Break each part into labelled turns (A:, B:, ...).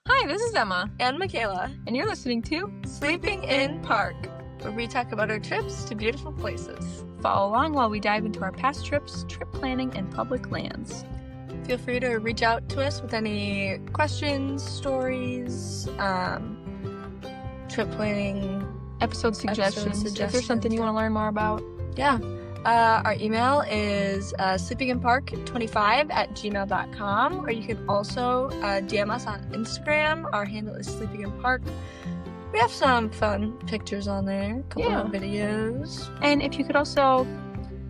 A: Hi, this is Emma,
B: and Michaela,
A: and you're listening to
B: Sleeping in Park, where we talk about our trips to beautiful places.
A: Follow along while we dive into our past trips, trip planning, and public lands.
B: Feel free to reach out to us with any questions, stories, trip planning,
A: episode suggestions. If there's something you want to learn more about.
B: Yeah. Our email is sleepinginpark25@gmail.com, or you can also DM us on Instagram. Our handle is sleepinginpark. We have some fun pictures on there, a couple of videos.
A: And if you could also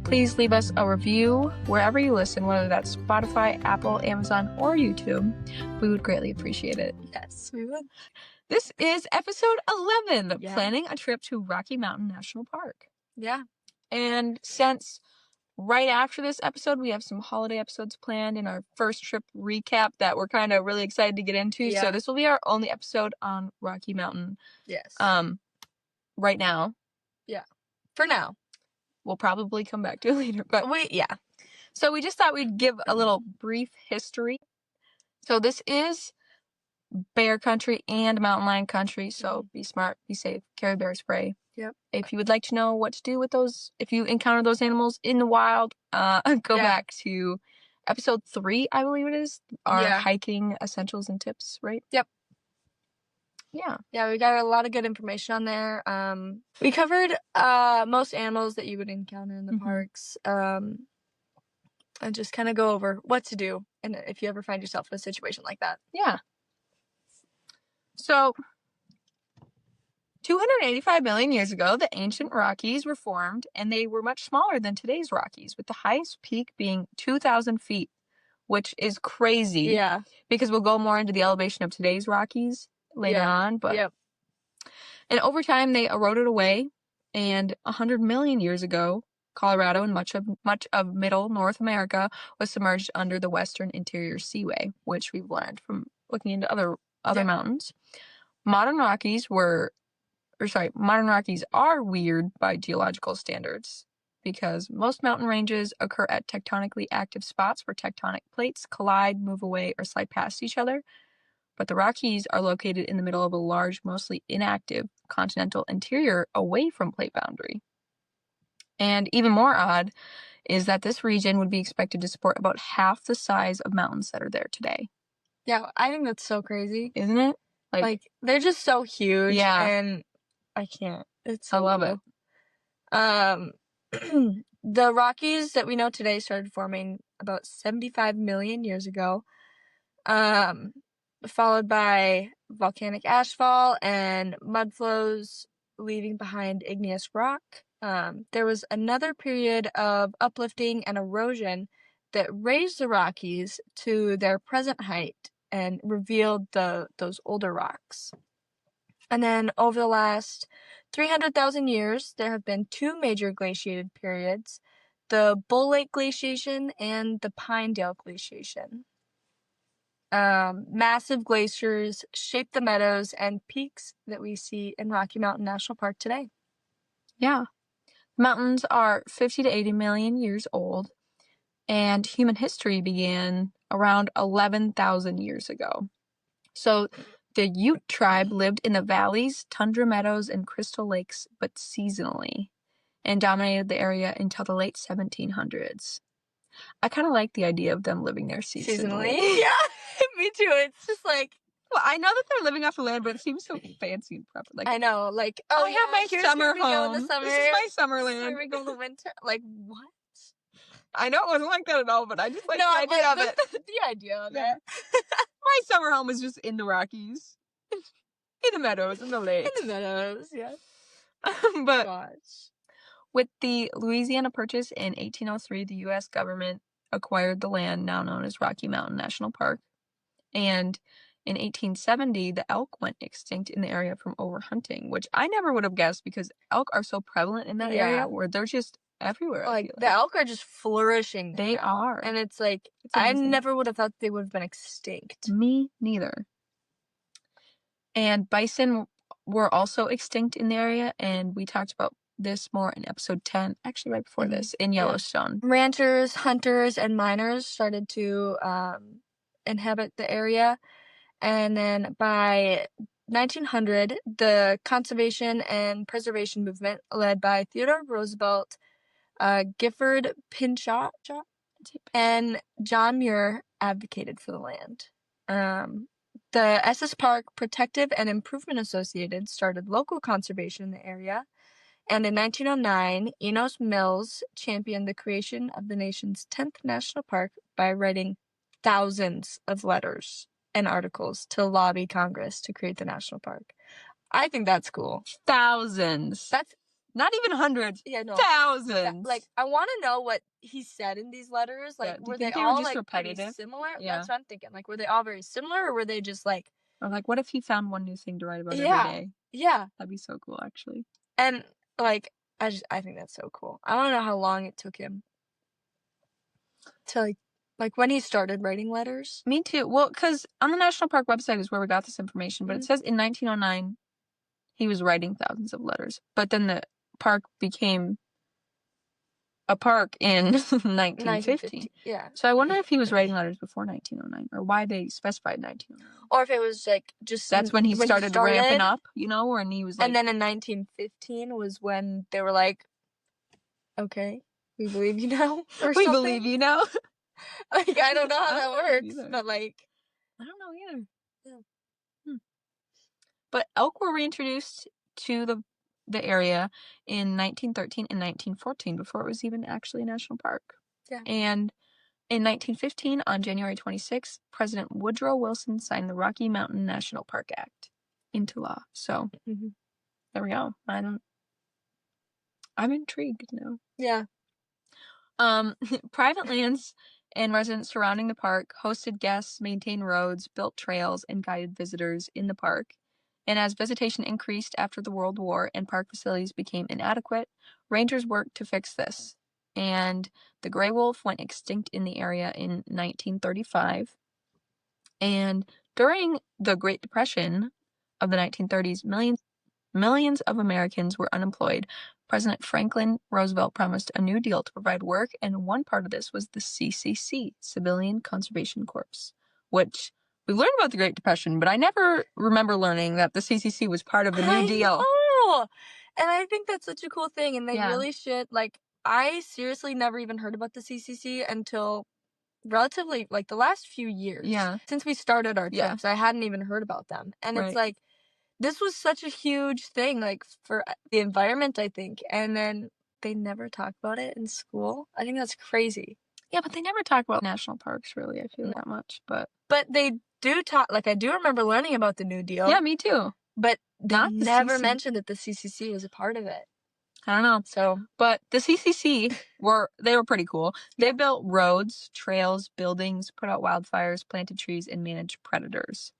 A: please leave us a review wherever you listen, whether that's Spotify, Apple, Amazon, or YouTube. We would greatly appreciate it.
B: Yes, we would.
A: This is episode 11, planning a trip to Rocky Mountain National Park.
B: Yeah.
A: And since right after this episode, we have some holiday episodes planned in our first trip recap that we're kind of really excited to get into. Yeah. So this will be our only episode on Rocky Mountain.
B: Yes.
A: Right now.
B: Yeah. For now.
A: We'll probably come back to it later. But
B: yeah.
A: So we just thought we'd give a little brief history. So this is bear country and mountain lion country. So be smart, be safe, carry bear spray.
B: Yep.
A: If you would like to know what to do with those, if you encounter those animals in the wild, go back to episode 3, I believe it is, our hiking essentials and tips, right?
B: Yep.
A: Yeah.
B: Yeah, we got a lot of good information on there. We covered most animals that you would encounter in the parks, and just kind of go over what to do and if you ever find yourself in a situation like that.
A: Yeah. So 285 million years ago, the ancient Rockies were formed, and they were much smaller than today's Rockies, with the highest peak being 2,000 feet, which is crazy.
B: Yeah.
A: Because we'll go more into the elevation of today's Rockies later on. But And over time, they eroded away, and 100 million years ago, Colorado and much of middle North America was submerged under the Western Interior Seaway, which we've learned from looking into other mountains. Modern Rockies are weird by geological standards because most mountain ranges occur at tectonically active spots where tectonic plates collide, move away, or slide past each other. But the Rockies are located in the middle of a large, mostly inactive continental interior away from plate boundary. And even more odd is that this region would be expected to support about half the size of mountains that are there today.
B: Yeah, I think that's so crazy.
A: Isn't it?
B: Like they're just so huge.
A: Yeah.
B: And I can't. I
A: love it.
B: The Rockies that we know today started forming about 75 million years ago, followed by volcanic ashfall and mud flows leaving behind igneous rock. There was another period of uplifting and erosion that raised the Rockies to their present height and revealed those older rocks. And then over the last 300,000 years, there have been 2 major glaciated periods, the Bull Lake Glaciation and the Pinedale Glaciation. Massive glaciers shaped the meadows and peaks that we see in Rocky Mountain National Park today.
A: Yeah. Mountains are 50 to 80 million years old, and human history began around 11,000 years ago. So the Ute tribe lived in the valleys, tundra meadows, and crystal lakes, but seasonally, and dominated the area until the late 1700s. I kind of like the idea of them living there seasonally.
B: Yeah, me too. It's just like...
A: Well, I know that they're living off the land, but it seems so fancy and proper. Like,
B: I know, like,
A: I have my summer home.
B: This is
A: my summer land.
B: Here we go in the winter. Like, what?
A: I know it wasn't like that at all, but I just like the idea of it.
B: The idea of it.
A: My summer home is just in the Rockies. In the meadows, in the lakes.
B: In the meadows, yeah.
A: But
B: gosh.
A: With the Louisiana Purchase in 1803, the U.S. government acquired the land now known as Rocky Mountain National Park. And in 1870, the elk went extinct in the area from overhunting, which I never would have guessed because elk are so prevalent in that area where they're just everywhere.
B: Like, the elk are just flourishing.
A: They are.
B: And it's like, I never would have thought they would have been extinct.
A: Me neither. And bison were also extinct in the area, and we talked about this more in episode 10, actually right before this, in Yellowstone.
B: Ranchers, hunters, and miners started to inhabit the area, And then by 1900, the conservation and preservation movement led by Theodore Roosevelt, Gifford Pinchot, and John Muir advocated for the land. The Estes Park Protective and Improvement Associated started local conservation in the area, and in 1909, Enos Mills championed the creation of the nation's 10th national park by writing thousands of letters and articles to lobby Congress to create the national park. I think that's cool.
A: Thousands.
B: That's
A: not even hundreds.
B: Yeah, no.
A: Thousands.
B: Like, I want to know what he said in these letters. Like,
A: do you
B: were
A: think
B: they
A: were
B: all
A: just
B: like
A: repetitive?
B: pretty similar?
A: Yeah.
B: That's what I'm thinking. Like, were they all very similar, or were they just like?
A: Or like, what if he found one new thing to write about every day?
B: Yeah.
A: That'd be so cool, actually.
B: And like, I think that's so cool. I want to know how long it took him to like when he started writing letters.
A: Me too. Well, because on the National Park website is where we got this information, but it says in 1909 he was writing thousands of letters. But then the park became a park in 1915.
B: Yeah.
A: So I wonder if he was writing letters before 1909, or why they specified 1909.
B: Or if it was like just
A: that's when he started ramping up, you know, and he was like.
B: And then in 1915 was when they were like, okay, we believe you now, or
A: we
B: something.
A: believe you now.
B: Like, I don't know how that works, but like,
A: I don't know either. Yeah. But elk were reintroduced to the area in 1913 and 1914 before it was even actually a national park.
B: Yeah.
A: And in 1915, on January 26, President Woodrow Wilson signed the Rocky Mountain National Park Act into law. So there we go. I'm intrigued now.
B: Yeah.
A: Private lands and residents surrounding the park hosted guests, maintained roads, built trails, and guided visitors in the park. And as visitation increased after the World War and park facilities became inadequate, rangers worked to fix this. And the gray wolf went extinct in the area in 1935. And during the Great Depression of the 1930s, millions of Americans were unemployed. President Franklin Roosevelt promised a new deal to provide work, and one part of this was the CCC, Civilian Conservation Corps, which we learned about the Great Depression, but I never remember learning that the CCC was part of the New Deal.
B: Oh, and I think that's such a cool thing, and they really should. Like, I seriously never even heard about the CCC until relatively, like, the last few years.
A: Yeah.
B: Since we started our trips, I hadn't even heard about them. And it's like, this was such a huge thing, like, for the environment, I think. And then they never talk about it in school. I think that's crazy.
A: Yeah, but they never talk about national parks, really, I feel that much. But
B: they do talk, like, I do remember learning about the New Deal.
A: Yeah, me too.
B: But they never mentioned that the CCC was a part of it.
A: I don't know.
B: So,
A: but the CCC were pretty cool. They built roads, trails, buildings, put out wildfires, planted trees, and managed predators.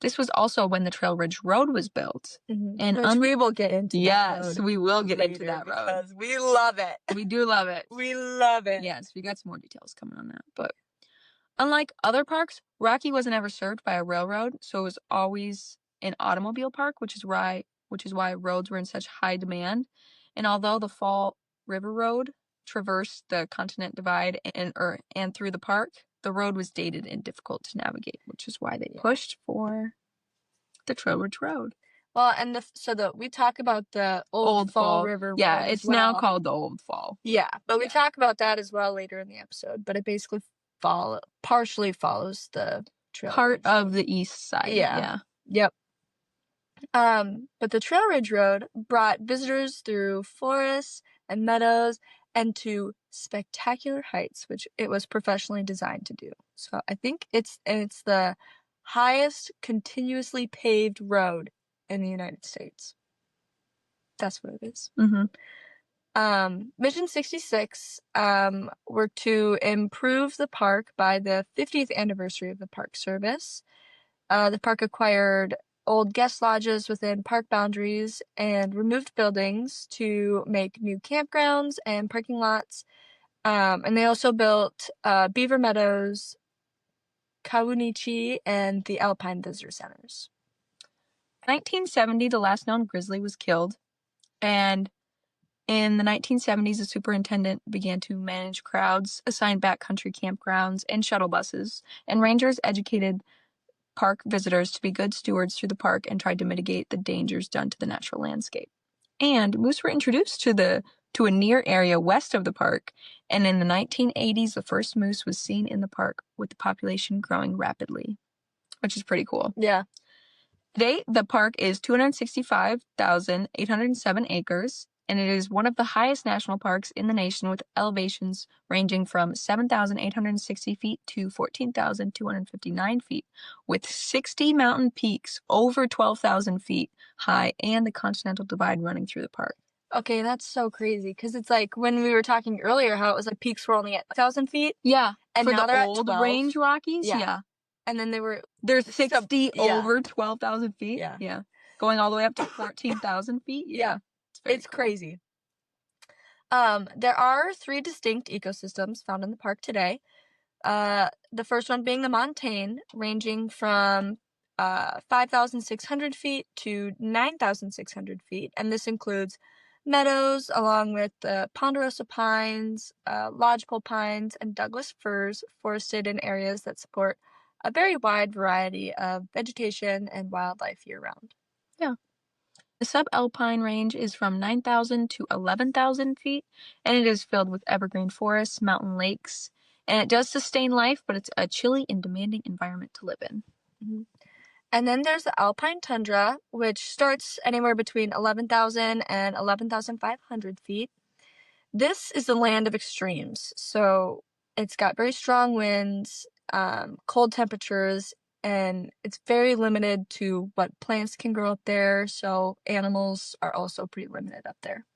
A: This was also when the Trail Ridge Road was built.
B: And which we will get into.
A: Yes, we will get into that road.
B: Because we love it.
A: We do love it.
B: We love it.
A: Yes, we got some more details coming on that. But unlike other parks, Rocky wasn't ever served by a railroad, so it was always an automobile park, which is why roads were in such high demand. And although the Fall River Road traversed the Continent Divide and through the park, the road was dated and difficult to navigate, which is why they pushed for the Trail Ridge Road.
B: Well, and we talk about the old Fall River Road.
A: Yeah, it's now called the Old Fall.
B: Yeah, but we talk about that as well later in the episode. But it basically partially follows the Trail
A: Ridge of the east side.
B: Yeah. Yep. But the Trail Ridge Road brought visitors through forests and meadows and to spectacular heights, which it was professionally designed to do. So I think it's the highest continuously paved road in the United States. That's what it is. Mission 66 were to improve the park by the 50th anniversary of the Park Service. The park acquired old guest lodges within park boundaries and removed buildings to make new campgrounds and parking lots. And they also built Beaver Meadows, Kawunichi, and the Alpine Visitor Centers.
A: In 1970, the last known grizzly was killed, and in the 1970s, the superintendent began to manage crowds, assign backcountry campgrounds, and shuttle buses, and rangers educated park visitors to be good stewards through the park and tried to mitigate the dangers done to the natural landscape. And moose were introduced to a near area west of the park, and in the 1980s, the first moose was seen in the park, with the population growing rapidly, which is pretty cool.
B: Yeah.
A: Today, the park is 265,807 acres, and it is one of the highest national parks in the nation, with elevations ranging from 7,860 feet to 14,259 feet, with 60 mountain peaks over 12,000 feet high and the Continental Divide running through the park.
B: Okay, that's so crazy, because it's like when we were talking earlier how it was like peaks were only at 1,000 feet.
A: Yeah,
B: and
A: for
B: now
A: the
B: they're
A: old
B: at 12.
A: range Rockies,
B: Yeah. And then
A: they're 60
B: yeah.
A: over 12,000 feet.
B: Yeah.
A: Going all the way up to 14,000 feet.
B: Yeah.
A: It's
B: cool.
A: crazy.
B: There are 3 distinct ecosystems found in the park today. The first one being the montane, ranging from 5,600 feet to 9,600 feet, and this includes meadows along with ponderosa pines, lodgepole pines, and Douglas firs forested in areas that support a very wide variety of vegetation and wildlife year-round.
A: Yeah. The subalpine range is from 9,000 to 11,000 feet, and it is filled with evergreen forests, mountain lakes, and it does sustain life, but it's a chilly and demanding environment to live in.
B: Mm-hmm. And then there's the alpine tundra, which starts anywhere between 11,000 and 11,500 feet. This is the land of extremes, so it's got very strong winds, cold temperatures, and it's very limited to what plants can grow up there, so animals are also pretty limited up there.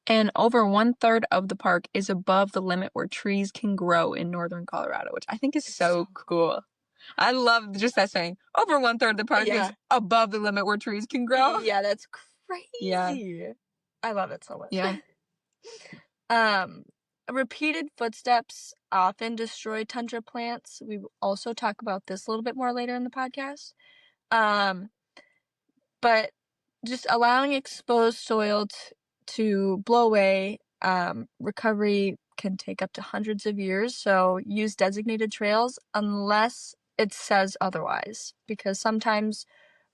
A: And over 1/3 of the park is above the limit where trees can grow in northern Colorado, which I think is so cool. I love just that saying. Over 1/3 of the park is above the limit where trees can grow.
B: Yeah, that's crazy.
A: Yeah.
B: I love it so much.
A: Yeah.
B: Repeated footsteps often destroy tundra plants. We will also talk about this a little bit more later in the podcast. But just allowing exposed soil to blow away, recovery can take up to hundreds of years. So use designated trails unless it says otherwise, because sometimes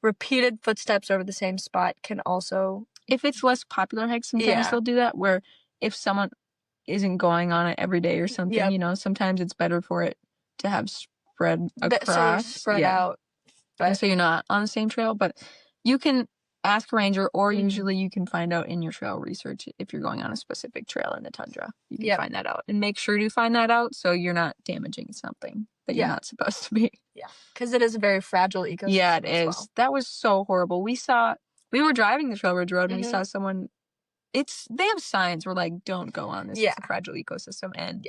B: repeated footsteps over the same spot can also...
A: If it's less popular hikes, sometimes they'll do that, where if someone isn't going on it every day or something, sometimes it's better for it to have spread across.
B: So spread out.
A: But so you're not on the same trail, but you can ask a ranger, or usually you can find out in your trail research if you're going on a specific trail in the tundra. You can find that out, and make sure to find that out so you're not damaging something that you're not supposed to be.
B: Yeah, because it is a very fragile ecosystem.
A: Yeah, it is. Well. That was so horrible. We were driving the Trail Ridge Road, and we saw someone. They have signs where like, don't go on this. It's a fragile ecosystem, and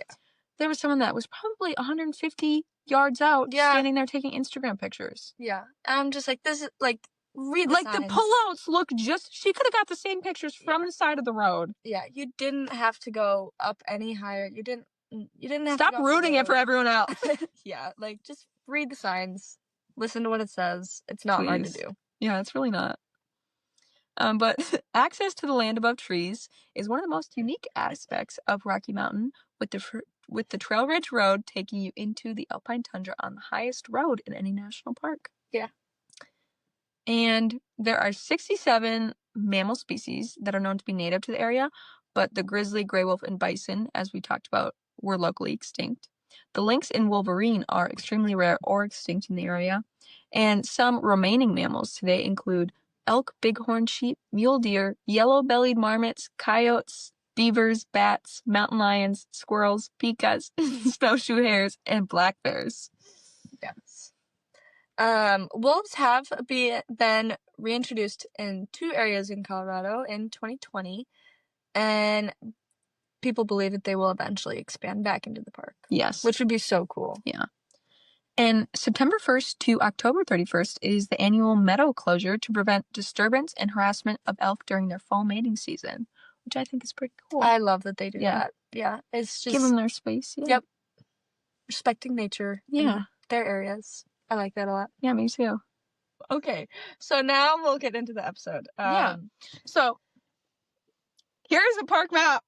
A: there was someone that was probably 150 yards out, standing there taking Instagram pictures. Yeah, I'm just like, this is like. Read the signs. The pullouts look she could have got the same pictures from the side of the road. Yeah, you didn't have to go up any higher. You didn't have
B: Stop
A: to go
B: rooting it for everyone else.
A: Yeah, like just read the signs. Listen to what it says. It's not hard to do. Yeah, it's really not. But access to the land above trees is one of the most unique aspects of Rocky Mountain, with the Trail Ridge Road taking you into the Alpine Tundra on the highest road in any national park. Yeah. And there are 67 mammal species that are known to be native to the area, but the grizzly, gray wolf, and bison, as we talked about, were locally extinct. The lynx and wolverine are extremely rare or extinct in the area, and some remaining mammals today include elk, bighorn sheep, mule deer, yellow-bellied marmots, coyotes, beavers, bats, mountain lions, squirrels, pikas, snowshoe hares, and black bears. Yes.
B: Wolves have been reintroduced in 2 areas in Colorado in 2020, and people believe that they will eventually expand back into the park.
A: Yes.
B: Which would be so cool.
A: Yeah. And September 1st to October 31st is the annual meadow closure to prevent disturbance and harassment of elk during their fall mating season, which I think is pretty cool.
B: I love that they do that. Yeah. It's just...
A: give them their space. Yeah.
B: Yep. Respecting nature.
A: Yeah.
B: Their areas. I like that a lot.
A: Yeah, me too.
B: Okay, so now we'll get into the episode.
A: So here's a park map.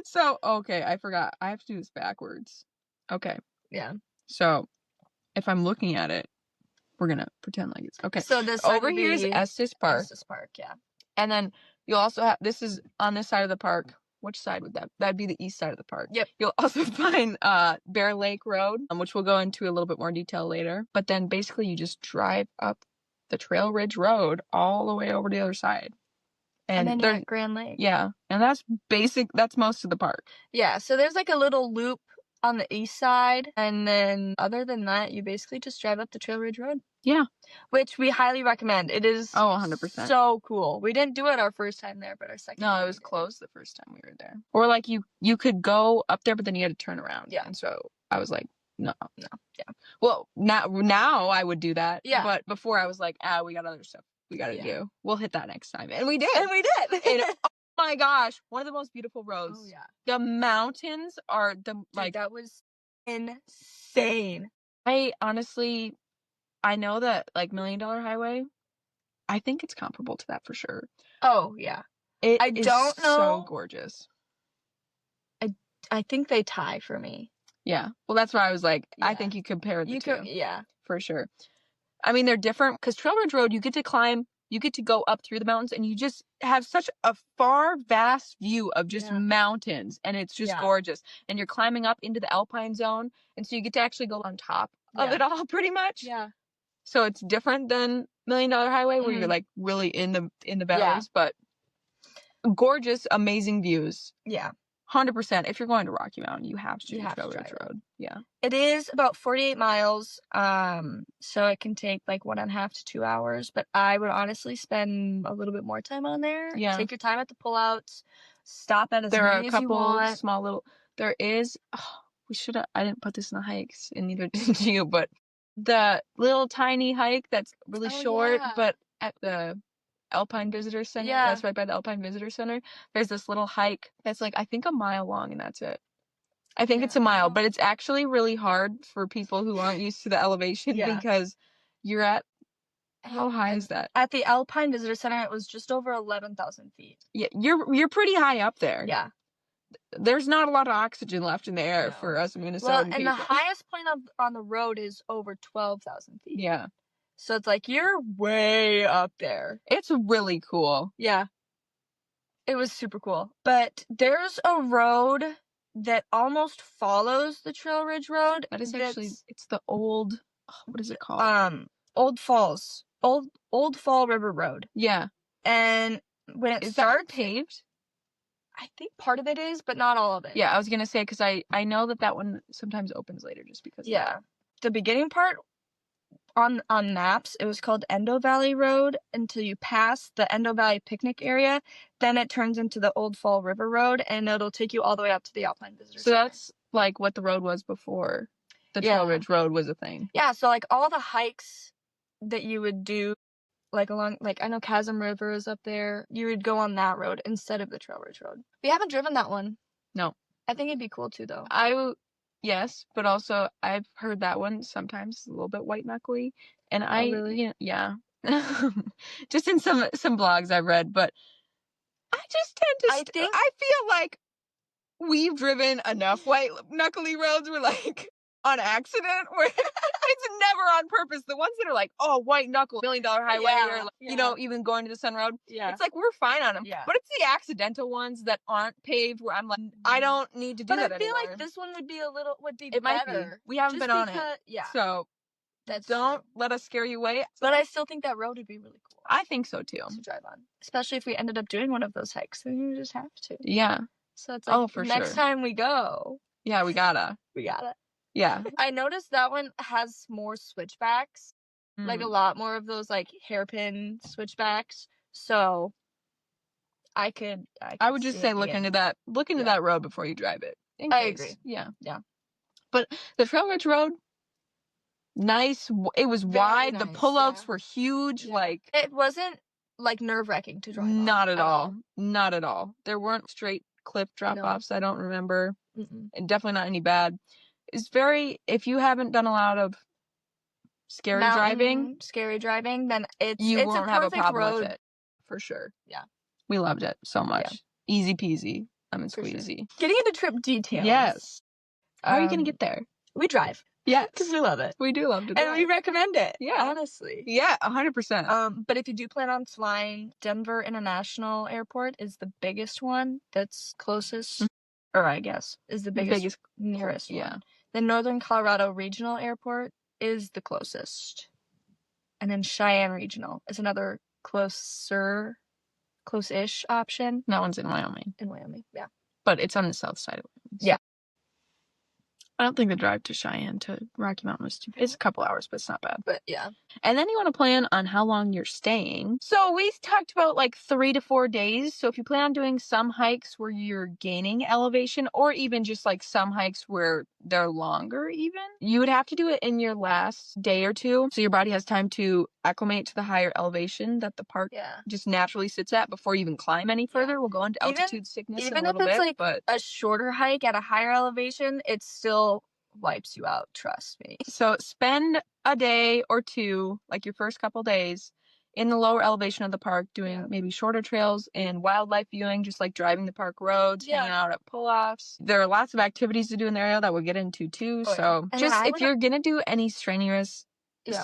A: So, okay, I forgot. I have to do this backwards. Okay.
B: Yeah.
A: So if I'm looking at it, we're gonna pretend like it's okay.
B: So this
A: over here is Estes Park.
B: Estes Park, yeah.
A: And then you'll also have, this is on this side of the park. Which side would that'd be the east side of the park.
B: Yep.
A: You'll also find Bear Lake Road, which we'll go into a little bit more detail later. But then basically you just drive up the Trail Ridge Road all the way over to the other side.
B: And then you're at Grand Lake.
A: Yeah. And that's most of the park.
B: Yeah, so there's like a little loop on the east side, and then other than that, you basically just drive up the Trail Ridge Road.
A: Yeah.
B: Which we highly recommend. It is
A: 100%.
B: So cool. We didn't do it our first time there, but our second time.
A: No, it was closed the first time we were there. Or like you could go up there, but then you had to turn around.
B: Yeah.
A: And so I was like, no.
B: Yeah.
A: Well, now I would do that.
B: Yeah.
A: But before I was like, we got other stuff we got to do. We'll hit that next time. And we did.
B: And
A: oh my gosh, one of the most beautiful roads.
B: Oh yeah.
A: The mountains are
B: that was insane.
A: I honestly, I know that like $1 Million Highway, I think it's comparable to that for sure.
B: Oh yeah.
A: I don't know. So gorgeous.
B: I think they tie for me.
A: Yeah. Well, that's why I was like, I think you compare the two.
B: Yeah.
A: For sure. I mean, they're different because Trail Ridge Road, you get to climb, you get to go up through the mountains, and you just have such a vast view of just mountains, and it's just gorgeous. And you're climbing up into the Alpine zone, and so you get to actually go on top of it all, pretty much.
B: Yeah.
A: So it's different than $1 Million Highway, where you're like really in the valleys, but gorgeous, amazing views.
B: Yeah.
A: 100%. If you're going to Rocky Mountain, you have to do Trail Ridge Road. Yeah.
B: It is about 48 miles. So it can take like 1.5 to 2 hours, but I would honestly spend a little bit more time on there.
A: Yeah.
B: Take your time at the pullouts. Stop at as many as you want. There are a couple
A: small little. There is. I didn't put this in the hikes, and neither did you. But the little tiny hike that's really short, but at the Alpine Visitor Center. Yeah. That's right by the Alpine Visitor Center. There's this little hike that's like, I think a mile long, and that's it. I think it's a mile, but it's actually really hard for people who aren't used to the elevation because you're at, how high is that?
B: At the Alpine Visitor Center, it was just over 11,000 feet.
A: Yeah, you're pretty high up there.
B: Yeah.
A: There's not a lot of oxygen left in the air for us Minnesota people.
B: And the highest point on the road is over 12,000 feet.
A: Yeah.
B: So it's like, you're way up there.
A: It's really cool.
B: Yeah. It was super cool. But there's a road that almost follows the Trail Ridge Road.
A: That is actually, it's the old, what is it called?
B: Old Falls. Old Fall River Road.
A: Yeah.
B: And when it starts,
A: paved?
B: I think part of it is, but not all of it.
A: Yeah, I was going to say, because I know that one sometimes opens later just because of that.
B: The beginning part, on maps, it was called Endo Valley Road until you pass the Endo Valley picnic area. Then it turns into the Old Fall River Road, and it'll take you all the way up to the Alpine Visitor Center. So
A: that's like what the road was before the Trail Ridge Road was a thing.
B: Yeah, so like all the hikes that you would do, like along, like I know Chasm River is up there, you would go on that road instead of the Trail Ridge Road. We haven't driven that one.
A: No.
B: I think it'd be cool too, though.
A: Yes, but also I've heard that one sometimes a little bit white knuckly, and
B: really?
A: Yeah, just in some blogs I've read, but I just tend to. I feel like we've driven enough white knuckly roads where like on accident where it's never on purpose. The ones that are like, white knuckle, $1 Million Highway, or like, even going to the Sun Road. Yeah, it's like we're fine on them. Yeah, but it's the accidental ones that aren't paved where I'm like, I don't need to do that anymore. But I feel
B: like this one would be
A: it
B: better.
A: Might be. We haven't been on it.
B: Yeah.
A: So don't let us scare you away.
B: But I still think that road would be really cool.
A: I think so too.
B: To drive on, especially if we ended up doing one of those hikes, then you just have to.
A: Yeah.
B: So it's like, for next time we go.
A: Yeah, we gotta. Yeah.
B: I noticed that one has more switchbacks, like a lot more of those like hairpin switchbacks. So I would just say look into that road before you drive it. I agree.
A: Yeah. But the Trail Ridge Road, nice. It was wide. Nice, the pullouts were huge. Yeah. Like
B: it wasn't like nerve-wracking to drive.
A: Not at all. Not at all. There weren't straight cliff drop-offs. I don't remember. And definitely not any bad. It's if you haven't done a lot of scary driving, then you won't have a problem with it. For sure.
B: Yeah.
A: We loved it so much. Yeah. Easy peasy. Lemon squeezy.
B: Sure. Getting into trip details.
A: Yes. How are you going to get there?
B: We drive.
A: Yes.
B: Because we love it.
A: We do love to drive.
B: And we recommend it.
A: Yeah.
B: Honestly.
A: Yeah, 100%.
B: But if you do plan on flying, Denver International Airport is the biggest one that's closest, or I guess is the biggest nearest one. The Northern Colorado Regional Airport is the closest. And then Cheyenne Regional is another close-ish option.
A: That one's in Wyoming.
B: In Wyoming, yeah.
A: But it's on the south side of Wyoming.
B: Yeah.
A: I don't think the drive to Cheyenne to Rocky Mountain was too bad. It's a couple hours, but it's not bad.
B: But yeah.
A: And then you want to plan on how long you're staying. So we talked about like 3 to 4 days. So if you plan on doing some hikes where you're gaining elevation, or even just like some hikes where they're longer even, you would have to do it in your last day or two. So your body has time to acclimate to the higher elevation that the park just naturally sits at before you even climb any further. We'll go into altitude sickness in a little bit. Even if it's like a shorter hike at a higher elevation, it still wipes you out, trust me. So spend a day or two, like your first couple days, in the lower elevation of the park doing maybe shorter trails and wildlife viewing, just like driving the park roads, hanging out at pull-offs. There are lots of activities to do in the area that we'll get into too. Just if you're gonna do any strenuous,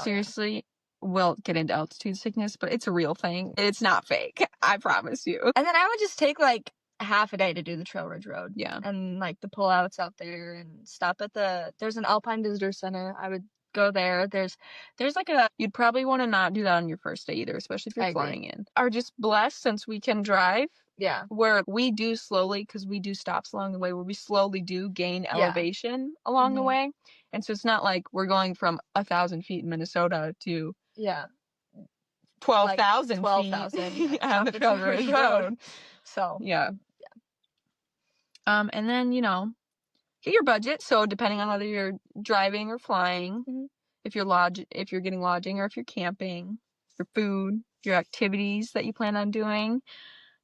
A: seriously, we'll get into altitude sickness, but it's a real thing. It's not fake. I promise you. And then I would just take like half a day to do the Trail Ridge Road. Yeah. And like the pullouts out there and stop at there's an Alpine Visitor Center. I would go there. There's like you'd probably want to not do that on your first day either, especially if you're flying in. Are just blessed since we can drive. Yeah. Where we do slowly, because we do stops along the way where we slowly do gain elevation along the way. And so it's not like we're going from 1,000 feet in Minnesota to 12,000 feet on the Trail Ridge Road. So yeah. And then, get your budget. So depending on whether you're driving or flying, if you're getting lodging or if you're camping, your food, your activities that you plan on doing,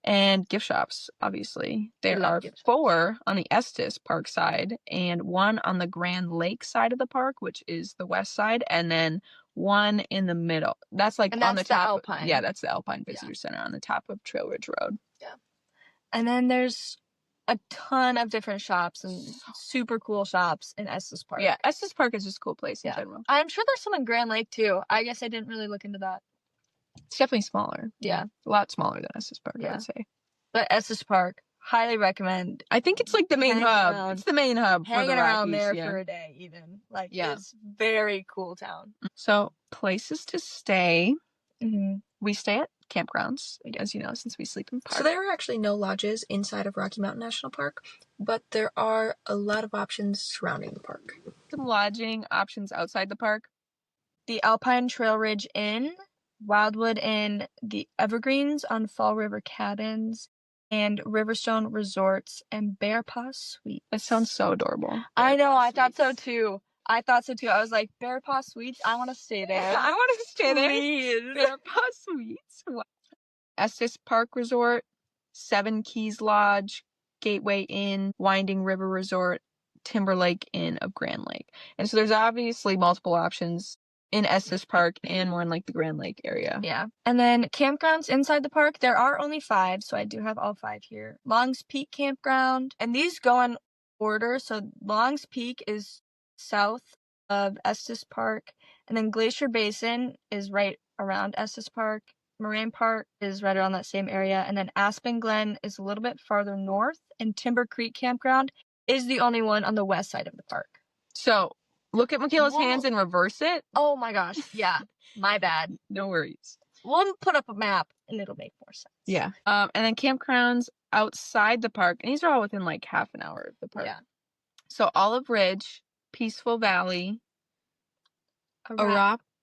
A: and gift shops, obviously. There are 4 on the Estes Park side and 1 on the Grand Lake side of the park, which is the west side, and then 1 in the middle. That's like on the top. Alpine. Yeah, that's the Alpine Visitor Center on the top of Trail Ridge Road. Yeah. And then there's a ton of different shops and super cool shops in Estes Park. Yeah, Estes Park is just a cool place in general. I'm sure there's some in Grand Lake too. I guess I didn't really look into that. It's definitely smaller. Yeah. A lot smaller than Estes Park, I would say. But Estes Park, highly recommend. I think it's like the main hub. It's the main hub for the Rockies. Hanging around there for a day even. Like, it's very cool town. So, places to stay. We stay at campgrounds, as you know, since we sleep in parks. So there are actually no lodges inside of Rocky Mountain National Park, but there are a lot of options surrounding the park. Some lodging options outside the park. The Alpine Trail Ridge Inn, Wildwood Inn, the Evergreens on Fall River Cabins, and Riverstone Resorts and Bear Paw Suites. That sounds so adorable. I know, I thought so too. I was like, Bear Paw Suites? I want to stay there. I want to stay there. Please. Bear Paw Suites. Estes Park Resort, 7 Keys Lodge, Gateway Inn, Winding River Resort, Timberlake Inn of Grand Lake. And so there's obviously multiple options in Estes Park and more in like the Grand Lake area. Yeah. And then campgrounds inside the park, there are only 5, so I do have all 5 here. Longs Peak Campground, and these go in order. So Longs Peak is south of Estes Park, and then Glacier Basin is right around Estes Park. Moraine Park is right around that same area, and then Aspen Glen is a little bit farther north, and Timber Creek Campground is the only one on the west side of the park. So, look at Michaela's hands and reverse it. Oh my gosh, yeah, my bad. No worries. We'll put up a map, and it'll make more sense. Yeah. And then campgrounds outside the park, and these are all within like half an hour of the park. Yeah. So, Olive Ridge, Peaceful Valley,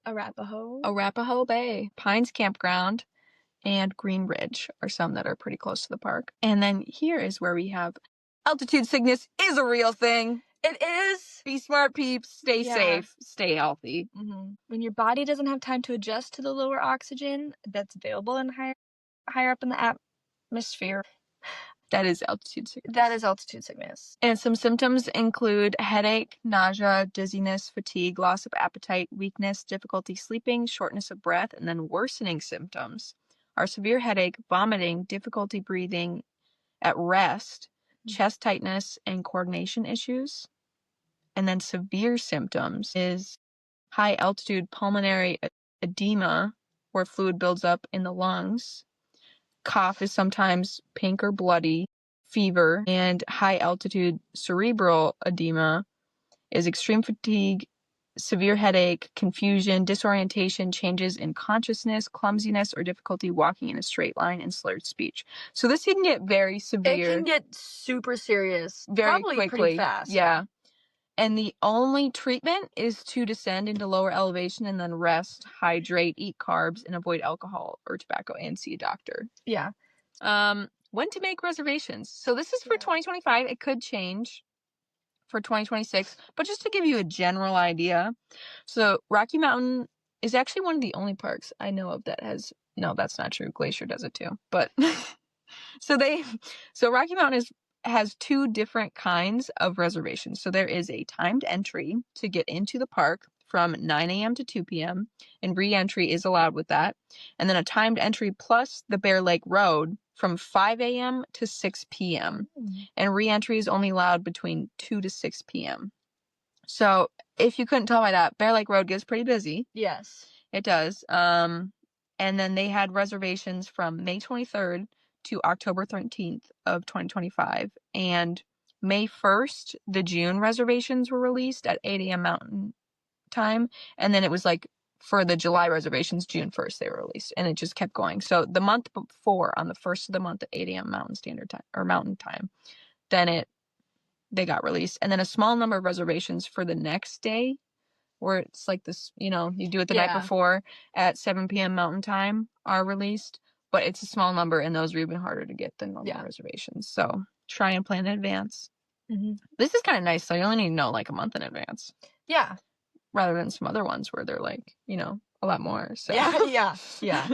A: Arapahoe Bay, Pines Campground, and Green Ridge are some that are pretty close to the park. And then here is where we have altitude sickness is a real thing. It is. Be smart, peeps. Stay safe. Stay healthy. When your body doesn't have time to adjust to the lower oxygen that's available in higher up in the atmosphere, that is altitude sickness. And some symptoms include headache, nausea, dizziness, fatigue, loss of appetite, weakness, difficulty sleeping, shortness of breath, and then worsening symptoms are severe headache, vomiting, difficulty breathing at rest, chest tightness, and coordination issues. And then severe symptoms is high altitude pulmonary edema, where fluid builds up in the lungs. Cough is sometimes pink or bloody. Fever and high altitude cerebral edema is extreme fatigue, severe headache, confusion, disorientation, changes in consciousness, clumsiness, or difficulty walking in a straight line, and slurred speech. So this can get very severe.
B: It can get super serious
A: very
B: probably
A: quickly.
B: pretty fast.
A: Yeah. And the only treatment is to descend into lower elevation and then rest, hydrate, eat carbs, and avoid alcohol or tobacco, and see a doctor.
B: Yeah.
A: When to make reservations. So this is for 2025. It could change for 2026, but just to give you a general idea. So Rocky Mountain is actually one of the only parks I know of that has, no, that's not true. Glacier does it too. But so Rocky Mountain has two different kinds of reservations. So there is a timed entry to get into the park from 9 a.m. to 2 p.m. and re-entry is allowed with that. And then a timed entry plus the Bear Lake Road from 5 a.m. to 6 p.m. And re-entry is only allowed between 2 to 6 p.m. So if you couldn't tell by that, Bear Lake Road gets pretty busy.
B: Yes.
A: It does. And then they had reservations from May 23rd to October 13th of 2025. And May 1st, the June reservations were released at 8 a.m. Mountain Time. And then it was like for the July reservations, June 1st, they were released. And it just kept going. So the month before, on the 1st of the month at 8 a.m. Mountain Standard Time or Mountain Time, then they got released. And then a small number of reservations for the next day, where it's like this, you do it the night before at 7 p.m. Mountain Time, are released. But it's a small number, and those are even harder to get than normal reservations. So try and plan in advance.
B: Mm-hmm.
A: This is kind of nice, so you only need to know like a month in advance.
B: Yeah.
A: Rather than some other ones where they're like, a lot more. So
B: Yeah.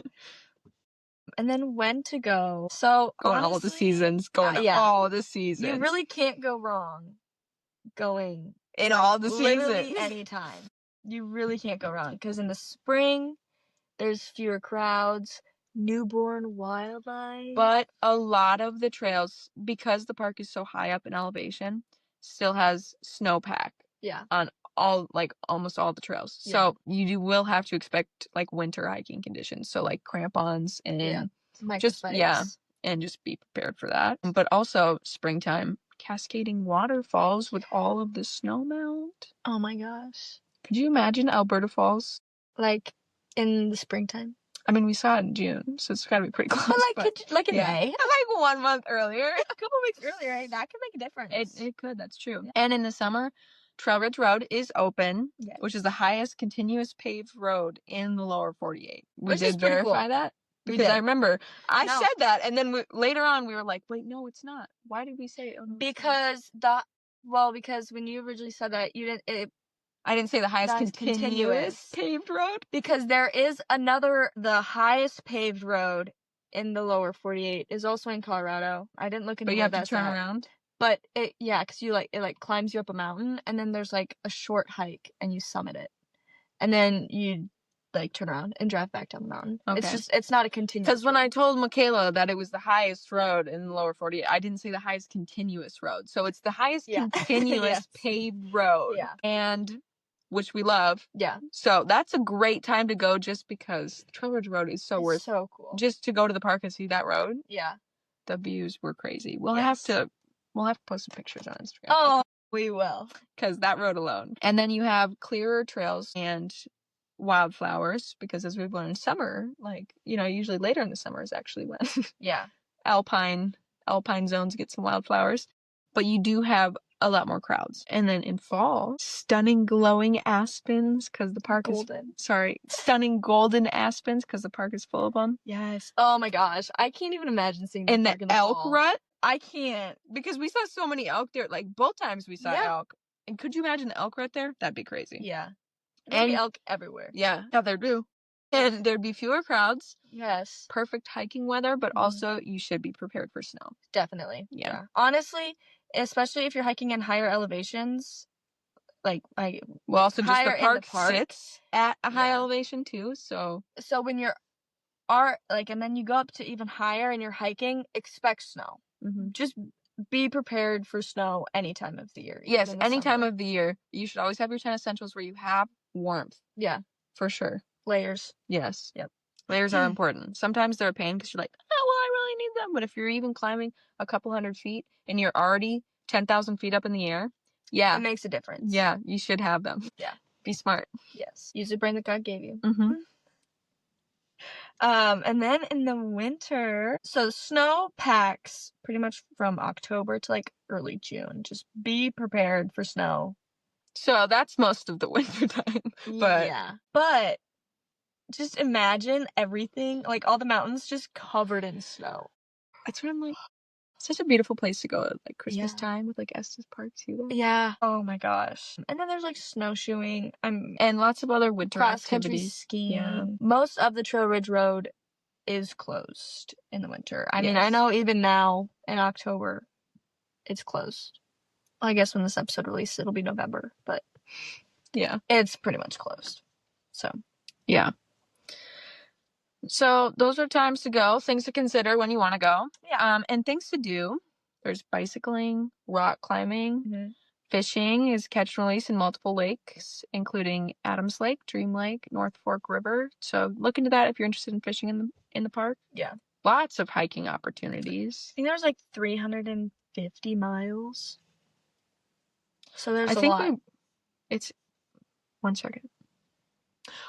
B: And then when to go. So
A: going all the seasons. All the seasons.
B: You really can't go wrong going
A: in all the
B: literally
A: seasons.
B: anytime. You really can't go wrong, because in the spring there's fewer crowds, newborn wildlife.
A: But a lot of the trails, because the park is so high up in elevation, still has snowpack.
B: Yeah.
A: On almost all the trails. Yeah. So you will have to expect like winter hiking conditions. So like crampons and and just be prepared for that. But also springtime, cascading waterfalls with all of the snow melt.
B: Oh my gosh.
A: Could you imagine Alberta Falls?
B: Like in the springtime?
A: I mean, we saw it in June, so it's got to be pretty close.
B: But like in May?
A: Like 1 month earlier.
B: A couple weeks earlier, that could make a difference.
A: It could, that's true. Yeah. And in the summer, Trail Ridge Road is open, which is the highest continuous paved road in the lower 48. We did verify that. Because I remember I said that, and then later on we were like, wait, no, it's not. Why did we say it? Oh, no,
B: because when you originally said that,
A: I didn't say the highest continuous paved road.
B: Because there is the highest paved road in the lower 48 is also in Colorado. I didn't look into
A: But you have to turn around.
B: But because it climbs you up a mountain, and then there's like a short hike and you summit it. And then you turn around and drive back down the mountain. Okay. It's not a continuous.
A: Because when I told Michaela that it was the highest road in the lower 48, I didn't say the highest continuous road. So it's the highest continuous paved road.
B: Yeah.
A: And which we love.
B: Yeah.
A: So that's a great time to go, just because Trail Ridge Road is so
B: cool.
A: Just to go to the park and see that road.
B: Yeah.
A: The views were crazy. We'll have to post some pictures on Instagram.
B: Oh, we will.
A: Because that road alone. And then you have clearer trails and wildflowers, because as we've learned in summer, usually later in the summer is actually when alpine zones get some wildflowers. But you do have a lot more crowds. And then in fall, stunning glowing aspens, because the park stunning golden aspens, because the park is full of them.
B: Yes. Oh my gosh, I can't even imagine seeing the park in the
A: elk
B: fall.
A: rut.
B: I can't,
A: because we saw so many elk there. Like both times we saw elk. And could you imagine the elk rut there? That'd be crazy.
B: Yeah. There'd be elk everywhere.
A: Yeah, there do. And there'd be fewer crowds.
B: Yes.
A: Perfect hiking weather, but also you should be prepared for snow.
B: Definitely.
A: Yeah.
B: Honestly, especially if you're hiking in higher elevations,
A: also just the park sits at a high elevation too, so
B: when you're and then you go up to even higher and you're hiking, expect snow.
A: Mm-hmm.
B: Just be prepared for snow any time of the year.
A: Yes, any time of the year. You should always have your 10 essentials where you have warmth.
B: Yeah.
A: For sure.
B: Layers.
A: Yes.
B: Yep.
A: Layers are important. Sometimes they're a pain because you're like, oh, well, I really need them. But if you're even climbing a couple hundred feet and you're already 10,000 feet up in the air, yeah.
B: It makes a difference.
A: Yeah, you should have them.
B: Yeah.
A: Be smart.
B: Yes. Use the brain that God gave you.
A: Mm-hmm.
B: And then in the winter, so snow packs pretty much from October to like early June. Just be prepared for snow.
A: So that's most of the winter time. But
B: yeah. But just imagine everything, like all the mountains just covered in snow.
A: That's what I'm like. Such a beautiful place to go at like Christmas time with like Estes Park too.
B: Yeah. Oh my gosh. And then there's like snowshoeing.
A: And lots of other winter
B: cross-country
A: activities.
B: skiing.
A: Yeah.
B: Most of the Trail Ridge Road is closed in the winter. I mean, I know even now in October it's closed. Well, I guess when this episode releases it'll be November, but
A: yeah,
B: it's pretty much closed. So,
A: yeah. So those are times to go, things to consider when you want to go.
B: Yeah.
A: And things to do. There's bicycling, rock climbing, fishing is catch and release in multiple lakes, including Adams Lake, Dream Lake, North Fork River. So look into that if you're interested in fishing in the park.
B: Yeah.
A: Lots of hiking opportunities.
B: I think there's like 350 miles. So there's
A: a lot. It's 1 second.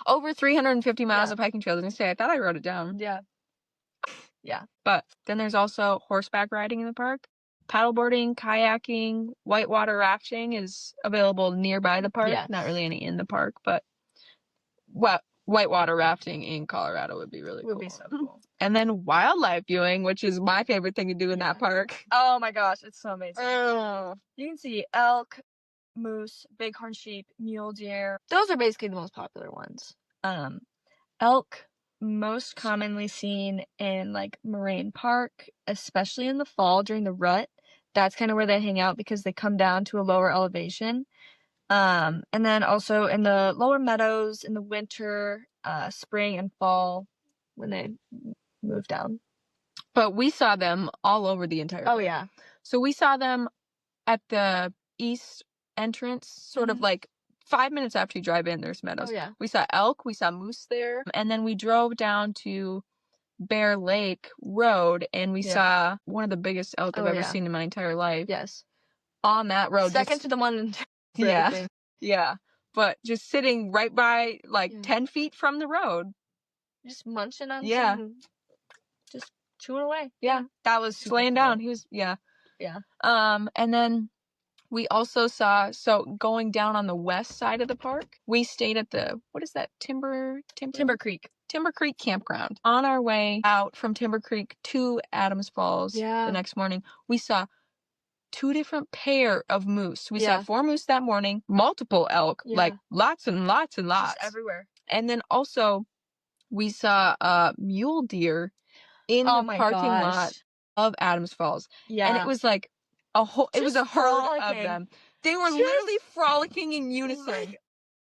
A: Over 350 miles of hiking trails. I thought I wrote it down.
B: Yeah. Yeah.
A: But then there's also horseback riding in the park. Paddleboarding, kayaking, whitewater rafting is available nearby the park. Yes. Not really any in the park, but whitewater rafting in Colorado would be really cool. Would be so cool. And then wildlife viewing, which is my favorite thing to do in that park.
B: Oh my gosh, it's so amazing. You can see elk, moose, bighorn sheep, mule deer. Those are basically the most popular ones. Elk, most commonly seen in like Moraine Park, especially in the fall during the rut. That's kind of where they hang out because they come down to a lower elevation. And then also in the lower meadows in the winter, spring and fall when they move down.
A: But we saw them all over the entire park.
B: Yeah.
A: So we saw them at the east entrance, sort of like 5 minutes after you drive in, there's meadows.
B: Yeah.
A: We saw elk, we saw moose there, and then we drove down to Bear Lake Road, and we saw one of the biggest elk I've ever seen in my entire life.
B: Yes.
A: On that road.
B: Second to the one in
A: yeah. Yeah. But just sitting right by, 10 feet from the road.
B: Just munching on something. Just chewing away.
A: Yeah. That was slaying down. He was, yeah. And then we also saw, going down on the west side of the park, we stayed at the, what is that, Timber Creek. Timber Creek Campground. On our way out from Timber Creek to Adams Falls the next morning, we saw 2 different pair of moose. We saw 4 moose that morning, multiple elk, lots and lots and lots.
B: Just everywhere.
A: And then also we saw mule deer in the parking lot of Adams Falls. Yeah. And it was like it was a herd of them. They were literally frolicking in unison.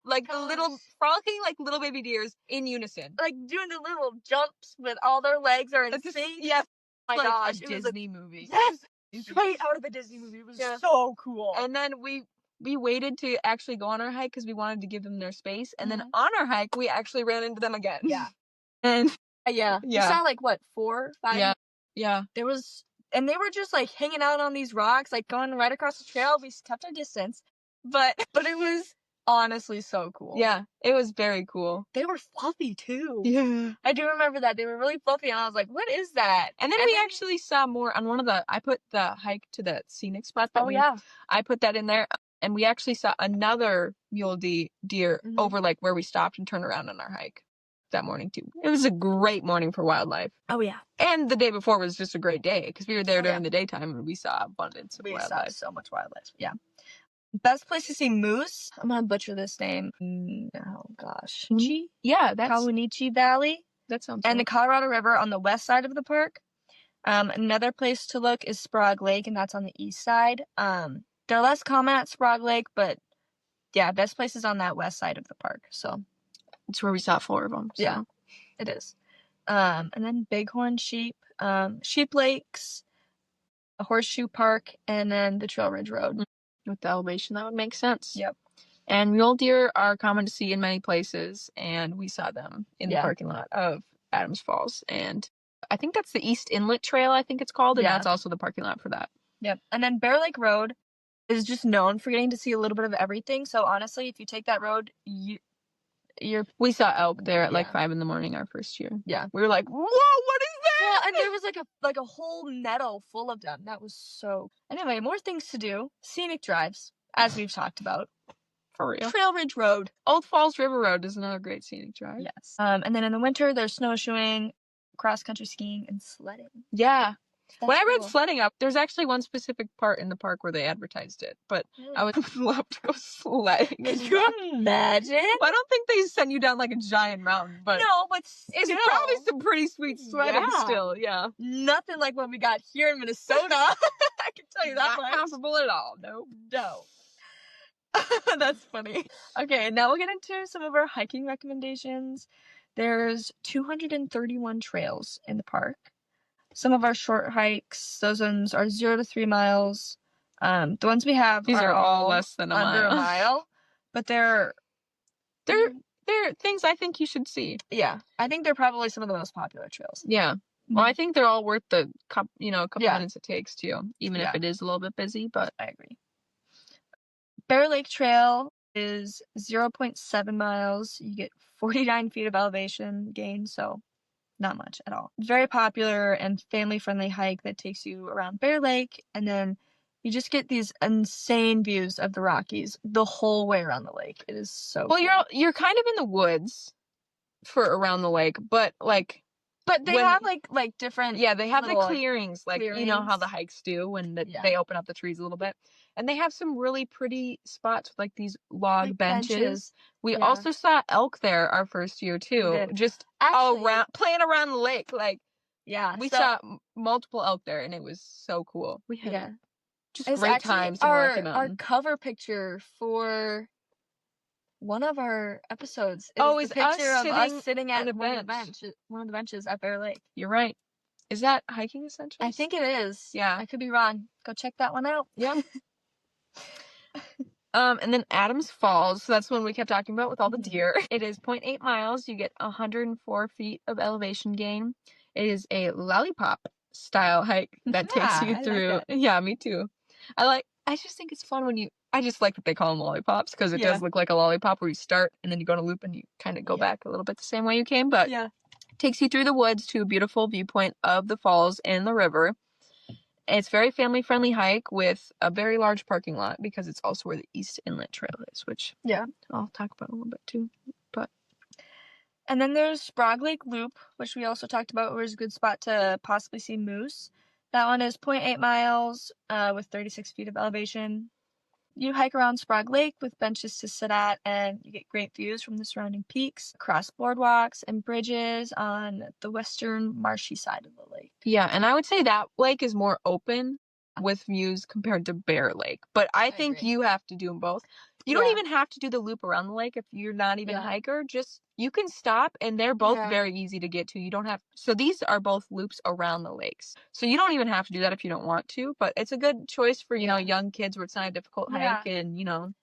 A: Like frolicking like little baby deers in unison.
B: Like doing the little jumps with all their legs are in sync.
A: Yes.
B: Oh my gosh.
A: A Disney movie.
B: Yes. Straight out of a Disney movie. It was so cool.
A: And then we waited to actually go on our hike because we wanted to give them their space. And then on our hike, we actually ran into them again.
B: Yeah.
A: And
B: you saw like what, 4, 5?
A: Yeah. Yeah.
B: And they were just like hanging out on these rocks, like going right across the trail. We kept our distance, but it was honestly so cool.
A: Yeah, it was very cool.
B: They were fluffy too.
A: Yeah.
B: I do remember that. They were really fluffy and I was like, what is that?
A: And then we actually saw more on I put the hike to the scenic spot. I put that in there. And we actually saw another mule deer over like where we stopped and turned around on our hike that morning too. It was a great morning for wildlife.
B: Oh yeah.
A: And the day before was just a great day because we were there during the daytime and we saw abundance of wildlife.
B: We saw so much wildlife. Yeah. Best place to see moose. I'm gonna butcher this name. Oh gosh.
A: Yeah, that's
B: Kawanichi Valley.
A: That sounds.
B: And the Colorado River on the west side of the park. Another place to look is Sprague Lake, and that's on the east side. They're less common at Sprague Lake, but yeah, best place is on that west side of the park. So
A: it's where we saw 4 of them. So.
B: Yeah, it is. And then bighorn sheep, sheep lakes. a horseshoe park, and then the Trail Ridge Road.
A: With the elevation, that would make sense.
B: Yep.
A: And mule deer are common to see in many places, and we saw them in the parking lot of Adams Falls. And I think that's the East Inlet Trail, I think it's called, and that's also the parking lot for that.
B: Yep. And then Bear Lake Road is just known for getting to see a little bit of everything. So honestly, if you take that road,
A: we saw elk there at like 5 a.m. our first year.
B: Yeah.
A: We were like, whoa, what is that?
B: Yeah, and there was like a whole meadow full of them. That was so... Anyway, more things to do. Scenic drives, as we've talked about.
A: For real.
B: Trail Ridge Road.
A: Old Falls River Road is another great scenic drive.
B: Yes. And then in the winter, there's snowshoeing, cross-country skiing, and sledding.
A: Yeah.
B: That's
A: when I read sledding up, there's actually one specific part in the park where they advertised it, but I would love to go sledding.
B: Can you imagine?
A: Well, I don't think they send you down like a giant mountain, but
B: no, but
A: it's probably some pretty sweet sledding still. Yeah,
B: nothing like what we got here in Minnesota. I can tell you that
A: much. Not comfortable at all. No.
B: That's funny. Okay, now we'll get into some of our hiking recommendations. There's 231 trails in the park. Some of our short hikes, those ones are 0 to 3 miles. The ones we have
A: These are all less than
B: under a mile, but they're
A: things I think you should see.
B: Yeah, I think they're probably some of the most popular trails.
A: Yeah. Well, I think they're all worth the couple minutes it takes too, even if it is a little bit busy, but
B: I agree. Bear Lake Trail is 0.7 miles. You get 49 feet of elevation gain, so not much at all. Very popular and family-friendly hike that takes you around Bear Lake, and then you just get these insane views of the Rockies the whole way around the lake. It is so cool.
A: You're kind of in the woods for around the lake, but
B: they have like different...
A: Yeah, they have the clearings, you know how the hikes do when they open up the trees a little bit. And they have some really pretty spots with like these log benches. We also saw elk there our first year too. Just all around, playing around the lake. We saw multiple elk there, and it was so cool. We had just great times in Rocky Mountain.
B: Our cover picture for one of our episodes
A: is
B: the picture
A: us
B: of us sitting at
A: one
B: of the benches at Bear Lake.
A: You're right. Is that hiking essentials?
B: I think it is.
A: Yeah.
B: I could be wrong. Go check that one out.
A: Yeah. And then Adams Falls, so that's one we kept talking about with all the deer. It is 0.8 miles. You get 104 feet of elevation gain. It is a lollipop style hike that takes you through. Yeah, me too. I just think it's fun when I just like that they call them lollipops because it does look like a lollipop where you start and then you go on a loop and you kind of go back a little bit the same way you came, but it takes you through the woods to a beautiful viewpoint of the falls and the river. It's a very family-friendly hike with a very large parking lot because it's also where the East Inlet Trail is, which I'll talk about a little bit too.
B: And then there's Sprague Lake Loop, which we also talked about, was a good spot to possibly see moose. That one is 0.8 miles with 36 feet of elevation. You hike around Sprague Lake with benches to sit at, and you get great views from the surrounding peaks, across boardwalks and bridges on the western marshy side of the lake.
A: Yeah, and I would say that lake is more open with views compared to Bear Lake, but I think you have to do them both. You don't even have to do the loop around the lake if you're not even a hiker. Just you can stop, and they're both very easy to get to. You don't have so these are both loops around the lakes, so you don't even have to do that if you don't want to. But it's a good choice for young kids where it's not a difficult hike, and
B: and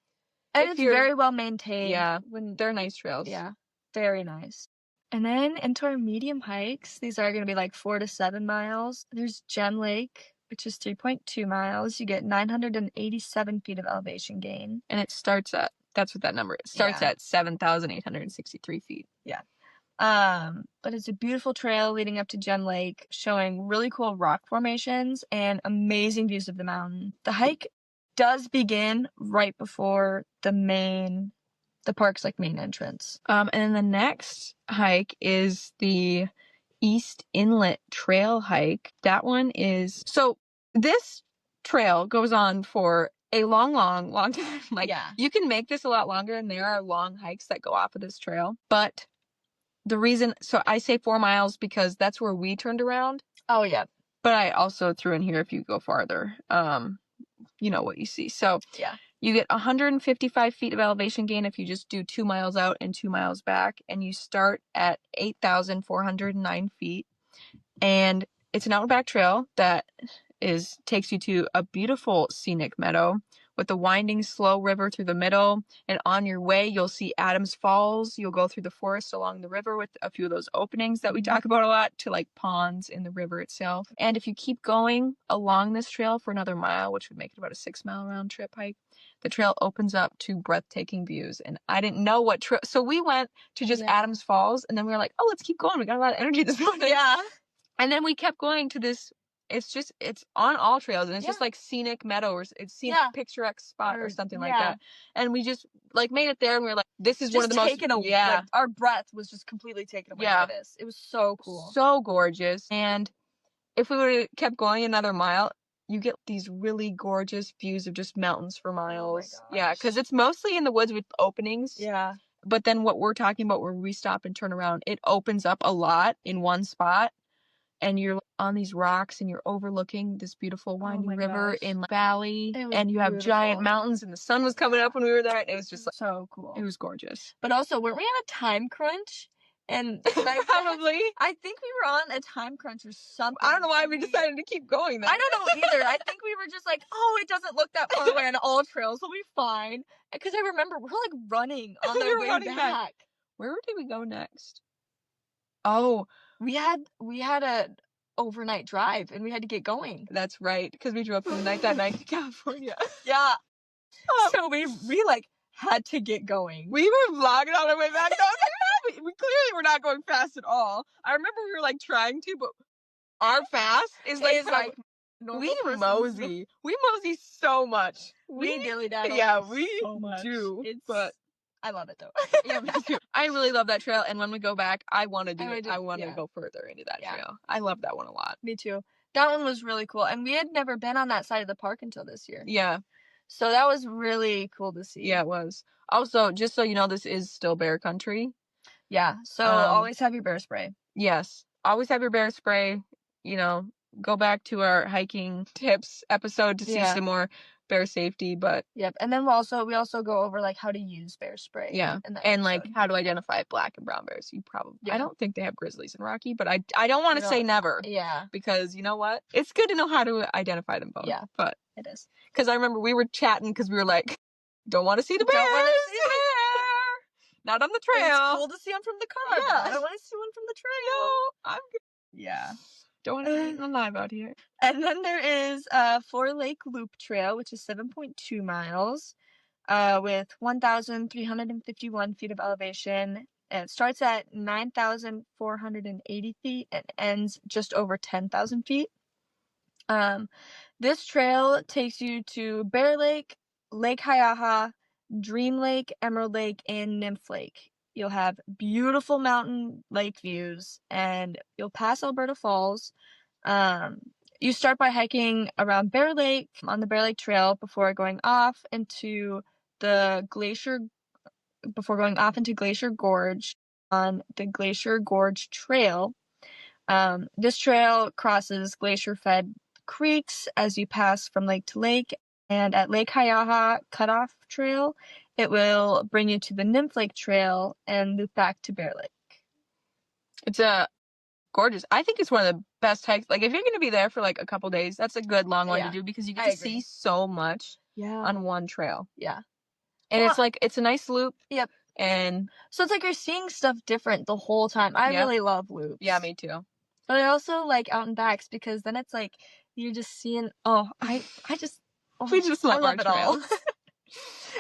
B: it's very well maintained.
A: Yeah, when they're nice trails.
B: Yeah, very nice. And then into our medium hikes, these are going to be like 4 to 7 miles. There's Gem Lake, which is 3.2 miles. You get 987 feet of elevation gain.
A: And it starts at, that's what that number is. It starts at 7,863 feet.
B: Yeah. But it's a beautiful trail leading up to Gem Lake, showing really cool rock formations and amazing views of the mountain. The hike does begin right before the park's main entrance.
A: And then the next hike is the East Inlet Trail hike. That one is, so this trail goes on for a long time. You can make this a lot longer, and there are long hikes that go off of this trail. But the reason, so I say 4 miles because that's where we turned around.
B: Oh, yeah.
A: But I also threw in here if you go farther, you know what you see. So you get 155 feet of elevation gain if you just do 2 miles out and 2 miles back, and you start at 8,409 feet. And it's an out and back trail that takes you to a beautiful scenic meadow with a winding slow river through the middle, and on your way you'll see Adams Falls. You'll go through the forest along the river with a few of those openings that we talk about a lot to like ponds in the river itself. And if you keep going along this trail for another mile, which would make it about a 6-mile round trip hike, the trail opens up to breathtaking views. And I didn't know what trail, so we went to just Adams Falls, and then we were like, oh, let's keep going, we got a lot of energy this morning.
B: Yeah.
A: And then we kept going to this, it's on all trails, and it's just like scenic meadow, or it's scenic picturesque spot or something like that. And we just like made it there, and we were like, this is just one of the most taken away. Yeah.
B: Like, our breath was just completely taken away by this. It was so cool.
A: So gorgeous. And if we would have kept going another mile, you get these really gorgeous views of just mountains for miles.
B: Oh my gosh.
A: Yeah, because it's mostly in the woods with openings.
B: Yeah.
A: But then what we're talking about where we stop and turn around, it opens up a lot in one spot. And you're on these rocks, and you're overlooking this beautiful winding river in the valley, and you have giant mountains, and the sun was coming up when we were there, and it was just like,
B: so cool.
A: It was gorgeous.
B: But also, weren't we on a time crunch? And
A: probably.
B: I think we were on a time crunch or something.
A: I don't know why we decided to keep going then.
B: I don't know either. I think we were just like, oh, it doesn't look that far away on all trails. We'll be fine. Because I remember we're like running on the way back.
A: Where did we go next? Oh,
B: we had a overnight drive, and we had to get going.
A: That's right, because we drove from that night to California.
B: Yeah. So we like had to get going.
A: We were vlogging on our way back. We clearly were not going fast at all. I remember we were like trying to, but our fast is like we mosey. We mosey so much.
B: We dilly daddle.
A: Yeah, we
B: so much.
A: do. But
B: I love it though.
A: Yeah, me too. I really love that trail, and when we go back, I want to do it. I want to go further into that trail. I love that one a lot.
B: Me too. That one was really cool, and we had never been on that side of the park until this year.
A: Yeah.
B: So that was really cool to see.
A: Yeah, it was. Also, just so you know, this is still bear country.
B: Yeah. So always have your bear spray.
A: Yes. Always have your bear spray. You know, go back to our hiking tips episode to see some more bear safety, but
B: and then we also go over like how to use bear spray.
A: Yeah. And like how to identify black and brown bears. You probably I don't think they have grizzlies in Rocky, but I don't want to say never.
B: Yeah.
A: Because you know what? It's good to know how to identify them both.
B: Yeah.
A: But
B: it is.
A: Because I remember we were chatting because we were like, don't want to see the bear. Don't want to see a bear. Not on the trail.
B: It's cool to see one from the car.
A: Yeah.
B: I don't want to see one from the trail.
A: No, I'm good.
B: Yeah.
A: Don't want to be eaten alive out here.
B: And then there is Four Lake Loop Trail, which is 7.2 miles, with 1,351 feet of elevation. And it starts at 9,480 feet and ends just over 10,000 feet. This trail takes you to Bear Lake, Lake Hiaha, Dream Lake, Emerald Lake, and Nymph Lake. You'll have beautiful mountain lake views, and you'll pass Alberta Falls. You start by hiking around Bear Lake on the Bear Lake Trail before going off into Glacier Gorge on the Glacier Gorge Trail. This trail crosses glacier-fed creeks as you pass from lake to lake, and at Lake Hiaha Cutoff Trail, it will bring you to the Nymph Lake Trail and loop back to Bear Lake.
A: It's gorgeous. I think it's one of the best hikes. Like, if you're going to be there for like a couple days, that's a good long one to do because you get to see so much on one trail.
B: Yeah.
A: And it's a nice loop.
B: Yep.
A: And
B: so it's like you're seeing stuff different the whole time. I really love loops.
A: Yeah, me too.
B: But I also like out and backs because then it's like you're just seeing.
A: We just love our
B: it all.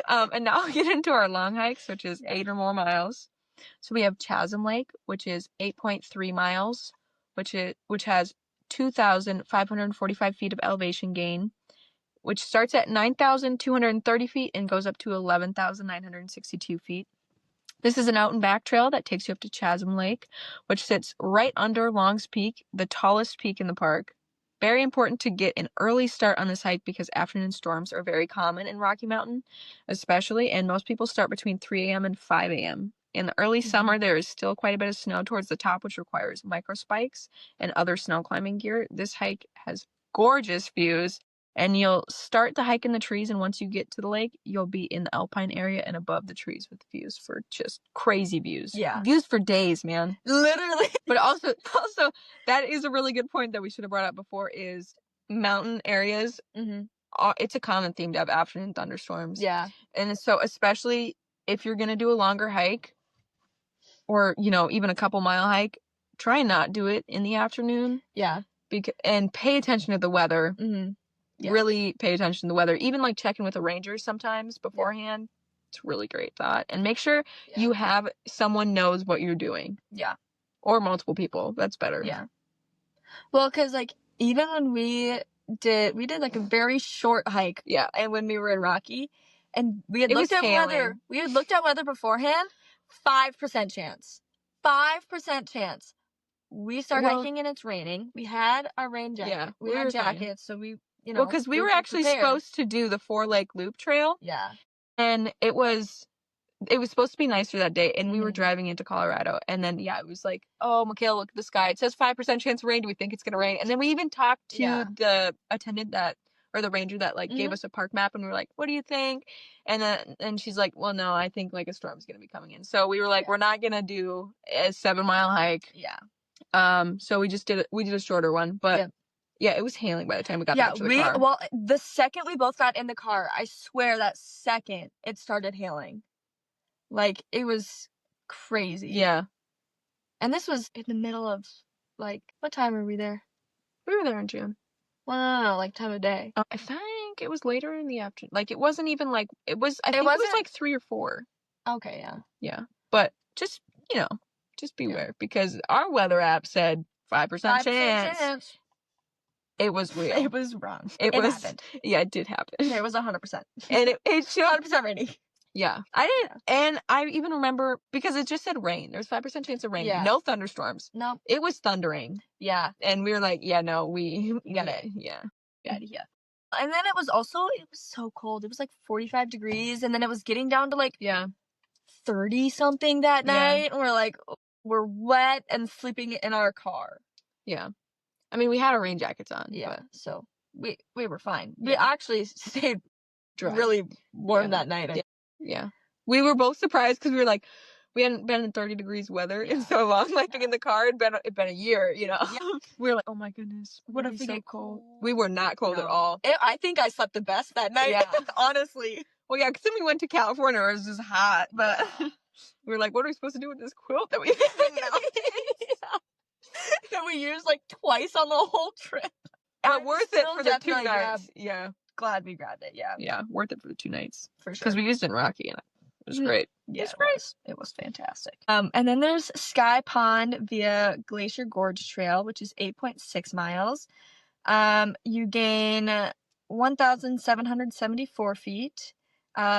A: And now we get into our long hikes, which is 8 or more miles. So we have Chasm Lake, which is 8.3 miles, which has 2,545 feet of elevation gain, which starts at 9,230 feet and goes up to 11,962 feet. This is an out and back trail that takes you up to Chasm Lake, which sits right under Long's Peak, the tallest peak in the park. Very important to get an early start on this hike because afternoon storms are very common in Rocky Mountain, especially, and most people start between 3 a.m. and 5 a.m. In the early summer, there is still quite a bit of snow towards the top, which requires micro spikes and other snow climbing gear. This hike has gorgeous views, and you'll start the hike in the trees, and once you get to the lake, you'll be in the alpine area and above the trees with views for just crazy views.
B: Yeah.
A: Views for days, man.
B: Literally.
A: But also, that is a really good point that we should have brought up before is mountain areas, it's a common theme to have afternoon thunderstorms.
B: Yeah.
A: And so especially if you're going to do a longer hike or, you know, even a couple mile hike, try and not do it in the afternoon.
B: Yeah.
A: And pay attention to the weather.
B: Yeah.
A: Really pay attention to the weather. Even like checking with the rangers sometimes beforehand. It's a really great thought. And make sure you have someone knows what you're doing.
B: Yeah.
A: Or multiple people. That's better.
B: Yeah. Well, because like even when we did like a very short hike.
A: Yeah.
B: And when we were in Rocky, and we had
A: It
B: looked
A: was
B: at
A: hailing.
B: weather. We had looked at weather beforehand. 5% chance. 5% chance. We start hiking and it's raining. We had our rain jacket.
A: Yeah,
B: we had jackets, so we, you know.
A: Well, because we were actually supposed to do the 4 Lake Loop Trail.
B: Yeah.
A: And it was supposed to be nicer that day, and we were driving into Colorado, and then it was like, oh, Michaela, look at the sky. It says 5% chance of rain. Do we think it's gonna rain? And then we even talked to the attendant or the ranger that like gave us a park map, and we were like, what do you think? And she's like, well, no, I think like a storm's gonna be coming in. So we were like, we're not gonna do a 7-mile hike.
B: Yeah.
A: So we did a shorter one, but it was hailing by the time we got back to the car.
B: Well, the second we both got in the car, I swear that second it started hailing. Like, it was crazy.
A: Yeah.
B: And this was in the middle of, like, what time were we there?
A: We were there in June.
B: Well, no, like time of day.
A: I think it was later in the afternoon. Like, it wasn't even like, I think it was like 3 or 4.
B: Okay, yeah.
A: Yeah. But just, just beware because our weather app said 5% chance. It was real.
B: It was wrong.
A: It
B: happened.
A: Yeah, it did happen.
B: It was 100%.
A: And it showed
B: 100% rainy.
A: Yeah. I didn't, and I even remember because it just said rain. There's 5% chance of rain. Yeah. No thunderstorms.
B: No.
A: It was thundering.
B: Yeah.
A: And we were like, yeah, no, we
B: got it.
A: Yeah.
B: Get out of here. And then it was so cold. It was like 45 degrees, and then it was getting down to like 30 something that night. And we're like, we're wet and sleeping in our car.
A: Yeah. I mean, we had our rain jackets on.
B: Yeah.
A: But
B: so we were fine. We actually stayed really warm that night.
A: Yeah. We were both surprised because we were like, we hadn't been in 30 degrees weather in so long. Like in the car, it'd been a year, Yeah. We were like, oh my goodness,
B: what if we
A: so
B: get cold?
A: We were not cold at all.
B: I think I slept the best that night. Yeah. Honestly.
A: Well, yeah, because then we went to California where it was just hot, but we were like, what are we supposed to do with this quilt that we
B: that we used like twice on the whole trip?
A: But worth it for the 2 nights.
B: Yeah. Glad we grabbed it. Yeah.
A: Yeah, worth it for the 2 nights.
B: For sure.
A: Because we used it in Rocky and it was great.
B: Yeah, it was fantastic. And then there's Sky Pond via Glacier Gorge Trail, which is 8.6 miles. You gain 1,774 feet.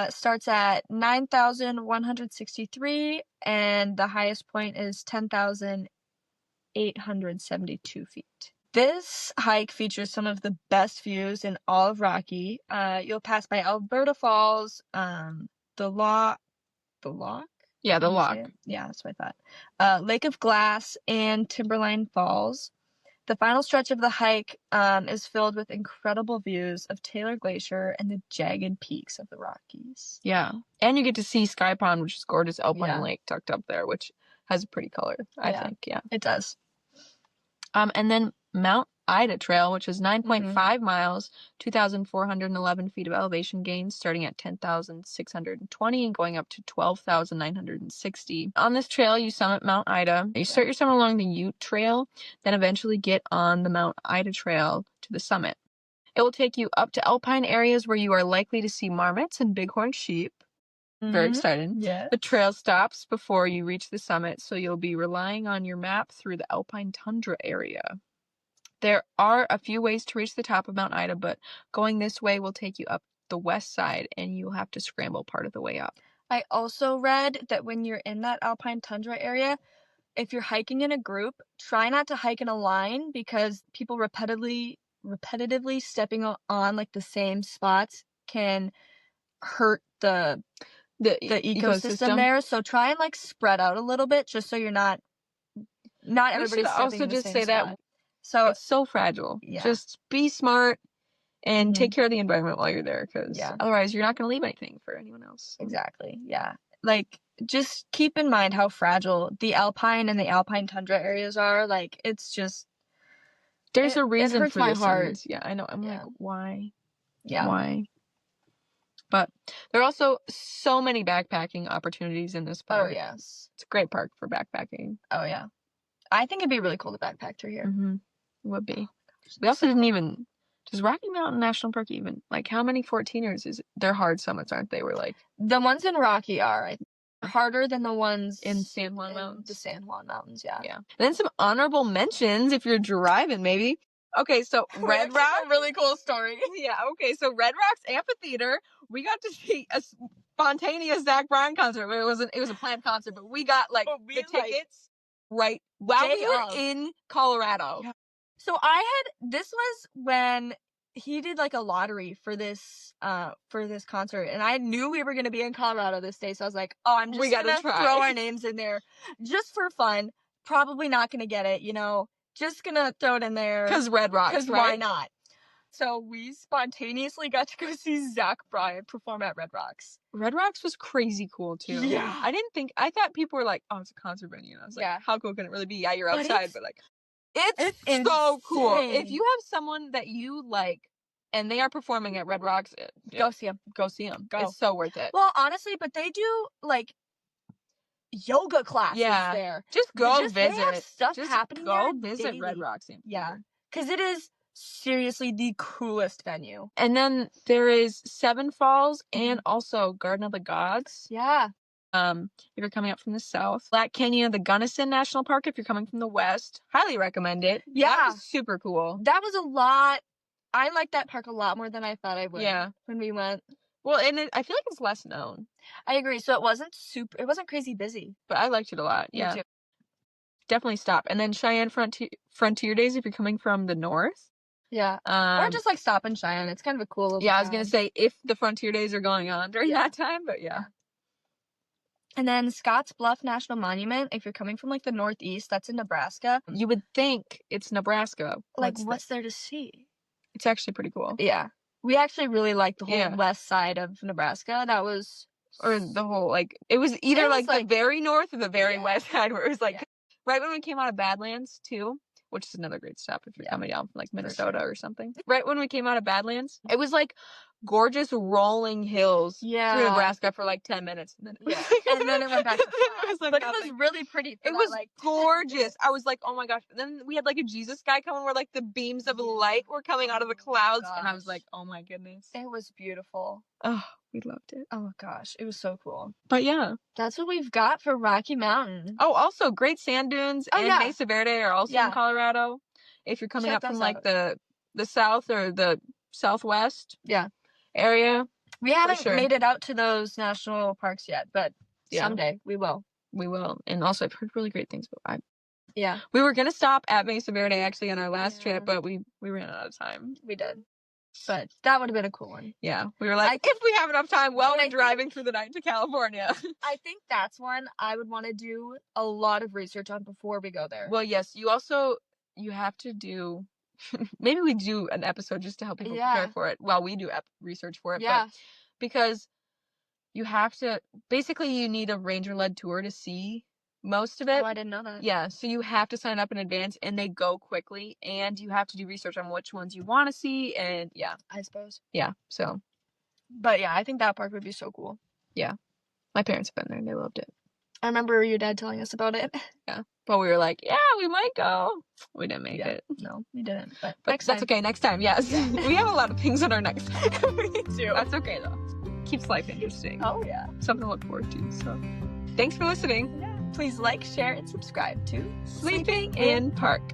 B: Starts at 9,163, and the highest point is 10,872 feet. This hike features some of the best views in all of Rocky. You'll pass by Alberta Falls, the Lock? Yeah, the Lock. Yeah, that's what I thought. Lake of Glass and Timberline Falls. The final stretch of the hike is filled with incredible views of Taylor Glacier and the jagged peaks of the Rockies.
A: Yeah. And you get to see Sky Pond, which is gorgeous alpine lake tucked up there, which has a pretty color, I think. Yeah.
B: It does.
A: And then Mount Ida Trail, which is 9.5 miles, 2,411 feet of elevation gains, starting at 10,620 and going up to 12,960. On this trail, you summit Mount Ida. You start your summit along the Ute Trail, then eventually get on the Mount Ida Trail to the summit. It will take you up to alpine areas where you are likely to see marmots and bighorn sheep. Very excited.
B: Yeah.
A: The trail stops before you reach the summit, so you'll be relying on your map through the alpine tundra area. There are a few ways to reach the top of Mount Ida, but going this way will take you up the west side, and you'll have to scramble part of the way up.
B: I also read that when you're in that alpine tundra area, if you're hiking in a group, try not to hike in a line because people repetitively stepping on like the same spots can hurt the ecosystem there. So try and like spread out a little bit just so you're not everybody's stepping
A: also
B: in the
A: just
B: same
A: say
B: spot.
A: that
B: so
A: it's so fragile.
B: Yeah.
A: Just be smart and take care of the environment while you're there, because otherwise you're not going to leave anything for anyone else.
B: Exactly. Yeah. Like, just keep in mind how fragile the alpine and the alpine tundra areas are. Like, it's just
A: There's a reason
B: hurts
A: for
B: my
A: this.
B: heart.
A: Yeah, I know. I'm like, why?
B: Yeah.
A: Why? But there are also so many backpacking opportunities in this park.
B: Oh, yes.
A: It's a great park for backpacking.
B: Oh, yeah. I think it'd be really cool to backpack through here.
A: Mm-hmm. It would be. We also didn't even... Does Rocky Mountain National Park even... Like, how many 14ers is it? They're hard summits, aren't they? We're like...
B: The ones in Rocky are, I think, harder than the ones...
A: In San Juan Mountains.
B: The San Juan Mountains, yeah.
A: Yeah. And then some honorable mentions if you're driving, maybe. Okay, so Red Rock...
B: a really cool story.
A: Yeah, okay, so Red Rocks Amphitheater, we got to see a spontaneous Zach Bryan concert. It was a planned concert, but we got, like, the tickets right while we were in Colorado.
B: Yeah. So this was when he did like a lottery for this concert, and I knew we were going to be in Colorado this day, so I was like, oh, I'm just going to throw our names in there just for fun. Probably not going to get it, just going to throw it in there.
A: Because Red Rocks,
B: because why not? So we spontaneously got to go see Zach Bryan perform at Red Rocks.
A: Red Rocks was crazy cool too.
B: Yeah.
A: I thought people were like, oh, it's a concert venue. And I was like, how cool can it really be? Yeah, you're outside, but like, it's so cool. If you have someone that you like and they are performing at Red Rocks,
B: go see them.
A: Go see them.
B: Go.
A: It's so worth it.
B: Well, honestly, but they do like yoga classes there.
A: Just go visit.
B: They have stuff happening
A: go
B: there
A: visit
B: daily.
A: Red Rocks.
B: Yeah, because it is seriously the coolest venue.
A: And then there is Seven Falls and also Garden of the Gods.
B: Yeah.
A: If you're coming up from the south. Black Canyon of the Gunnison National Park if you're coming from the west. Highly recommend it.
B: Yeah.
A: That was super cool.
B: That was a lot. I liked that park a lot more than I thought I would.
A: Yeah.
B: When we went.
A: Well, and I feel like it's less known.
B: I agree. So it wasn't crazy busy.
A: But I liked it a lot. Yeah.
B: Me too.
A: Definitely stop. And then Cheyenne Frontier Days if you're coming from the north.
B: Yeah. Or just like stop in Cheyenne. It's kind of a cool little town.
A: I was going to say if the Frontier Days are going on during that time, but yeah.
B: And then Scotts Bluff National Monument, if you're coming from like the northeast, that's in Nebraska.
A: You would think it's Nebraska.
B: Like, what's there to see?
A: It's actually pretty cool.
B: Yeah. We actually really liked the whole west side of Nebraska. That was...
A: Or the whole, like... It was either like the very north or the very west side, where it was like... Right when we came out of Badlands, too, which is another great stop if you're coming down from like Minnesota or something. Right when we came out of Badlands, it was like gorgeous rolling hills through Nebraska for like 10 minutes. And then
B: it went back to flat. But
A: nothing.
B: It was really pretty.
A: It was gorgeous. I was like, oh my gosh. And then we had like a Jesus guy coming where like the beams of light were coming out of the clouds. And I was like, oh my goodness.
B: It was beautiful.
A: Oh, we loved it.
B: Oh gosh, it was so cool.
A: But yeah.
B: That's what we've got for Rocky Mountain.
A: Oh, also great sand dunes and Mesa Verde are also in Colorado. If you're coming up from like the south or the southwest area. We haven't
B: made it out to those national parks yet, but someday we will.
A: We will. And also I've heard really great things about
B: we
A: were gonna stop at Mesa Verde actually on our last trip, but we ran out of time.
B: We did. But that would have been a cool one.
A: Yeah. We were like, if we have enough time while we're driving through the night to California.
B: I think that's one I would want to do a lot of research on before we go there.
A: Well, yes. You have to do... Maybe we do an episode just to help people prepare for it while we do research for it.
B: Yeah.
A: But because you have to... Basically, you need a ranger-led tour to see most of it.
B: Oh, I didn't know that.
A: Yeah, so you have to sign up in advance, and they go quickly, and you have to do research on which ones you want to see, and
B: I suppose.
A: Yeah, so.
B: But yeah, I think that park would be so cool.
A: Yeah. My parents have been there, and they loved it.
B: I remember your dad telling us about it.
A: Yeah, but we were like, yeah, we might go. We didn't make it.
B: No, we didn't. But
A: next time. That's okay, next time, yes. We have a lot of things on our next time.
B: Me too.
A: That's okay, though. Keeps life interesting.
B: Oh, yeah.
A: Something to look forward to, so. Thanks for listening.
B: Yeah. Please like, share, and subscribe to
A: Sleeping in Park.